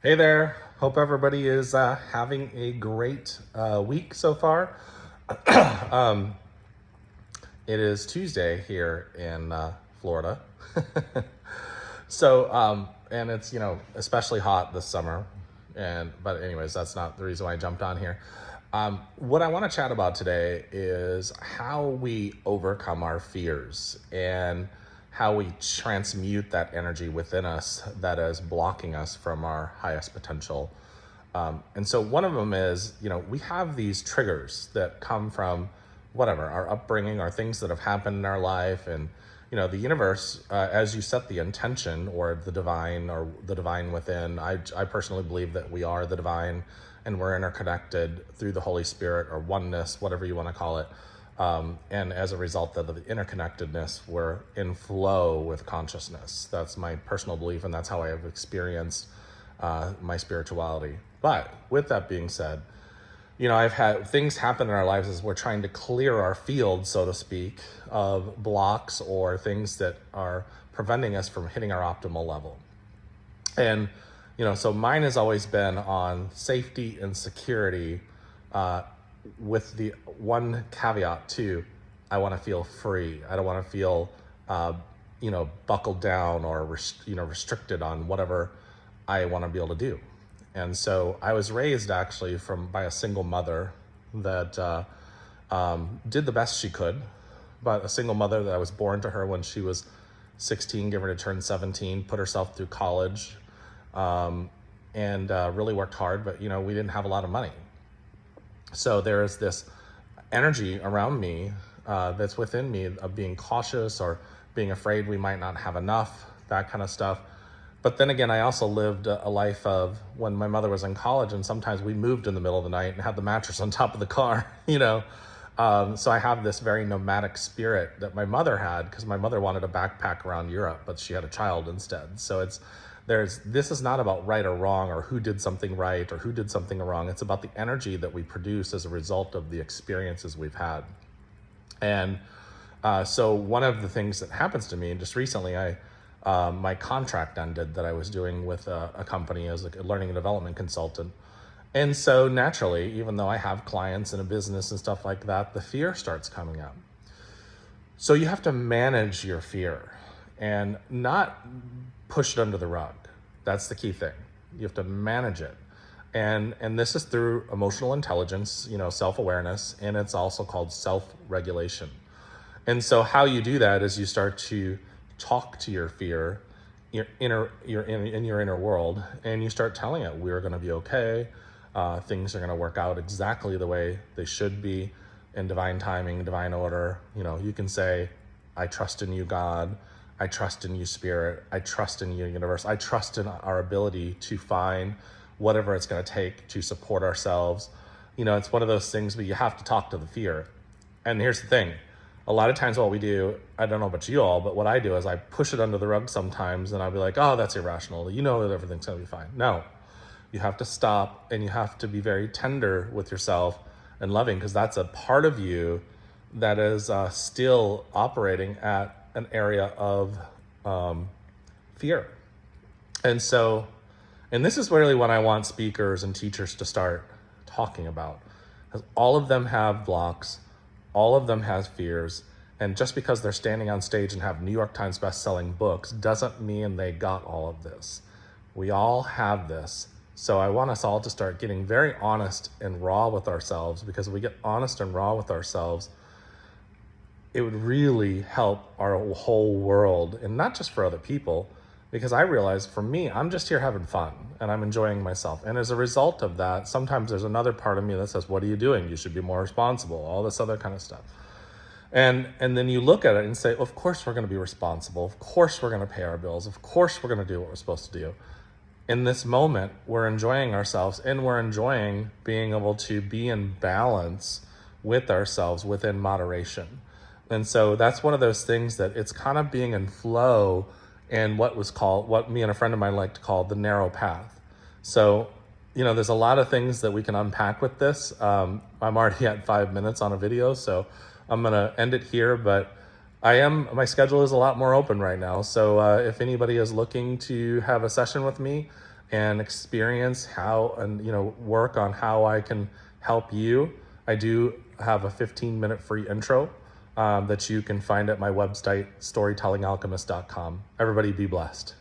Hey there. Hope everybody is having a great week so far. um, it is Tuesday here in Florida. And it's, especially hot this summer. But anyways, that's not the reason why I jumped on here. What I want to chat about today is how we overcome our fears and how we transmute that energy within us that is blocking us from our highest potential. And so one of them is, we have these triggers that come from whatever, our upbringing, or things that have happened in our life. And, the universe, as you set the intention or the divine within, I personally believe that we are the divine and we're interconnected through the Holy Spirit or oneness, whatever you want to call it. And as a result of the interconnectedness, we're in flow with consciousness. That's my personal belief, and that's how I have experienced my spirituality. But with that being said, I've had things happen in our lives as we're trying to clear our field, so to speak, of blocks or things that are preventing us from hitting our optimal level. And, so mine has always been on safety and security, with the one caveat too, I want to feel free. I don't want to feel, buckled down or, restricted on whatever I want to be able to do. And so I was raised actually by a single mother that did the best she could, but a single mother that I was born to her when she was 16, give her to turn 17, put herself through college, and really worked hard, but we didn't have a lot of money. So there is this energy around me that's within me of being cautious or being afraid we might not have enough, that kind of stuff. But then again, I also lived a life of when my mother was in college, and sometimes we moved in the middle of the night and had the mattress on top of the car, So I have this very nomadic spirit that my mother had, because my mother wanted a backpack around Europe, but she had a child instead. So this is not about right or wrong or who did something right or who did something wrong. It's about the energy that we produce as a result of the experiences we've had. And so one of the things that happens to me, and just recently, my contract ended that I was doing with a company as a learning and development consultant. And so naturally, even though I have clients and a business and stuff like that, the fear starts coming up. So you have to manage your fear and not push it under the rug. That's the key thing. You have to manage it. And this is through emotional intelligence, self-awareness, and it's also called self-regulation. And so how you do that is you start to talk to your fear, in your inner world, and you start telling it, we're going to be okay. Things are going to work out exactly the way they should be in divine timing, divine order. You can say, I trust in you, God. I trust in you, Spirit. I trust in you, universe. I trust in our ability to find whatever it's going to take to support ourselves. It's one of those things where you have to talk to the fear. And here's the thing. A lot of times what we do, I don't know about you all, but what I do is I push it under the rug sometimes, and I'll be like, oh, that's irrational. That everything's going to be fine. No, you have to stop, and you have to be very tender with yourself and loving, because that's a part of you that is still operating at an area of fear. And this is really what I want speakers and teachers to start talking about, because all of them have blocks. All of them has fears, and just because they're standing on stage and have New York Times best-selling books doesn't mean they got all of this. We all have this. So I want us all to start getting very honest and raw with ourselves, because if we get honest and raw with ourselves, it would really help our whole world, and not just for other people, because I realize for me, I'm just here having fun and I'm enjoying myself. And as a result of that, sometimes there's another part of me that says, what are you doing? You should be more responsible, all this other kind of stuff. And then you look at it and say, of course we're going to be responsible. Of course we're going to pay our bills. Of course we're going to do what we're supposed to do. In this moment, we're enjoying ourselves, and we're enjoying being able to be in balance with ourselves within moderation. And so that's one of those things that it's kind of being in flow, and what me and a friend of mine like to call the narrow path. So, there's a lot of things that we can unpack with this. I'm already at 5 minutes on a video, so I'm going to end it here, but my schedule is a lot more open right now. So if anybody is looking to have a session with me, and experience how, and work on how I can help you, I do have a 15-minute free intro that you can find at my website, storytellingalchemist.com. Everybody be blessed.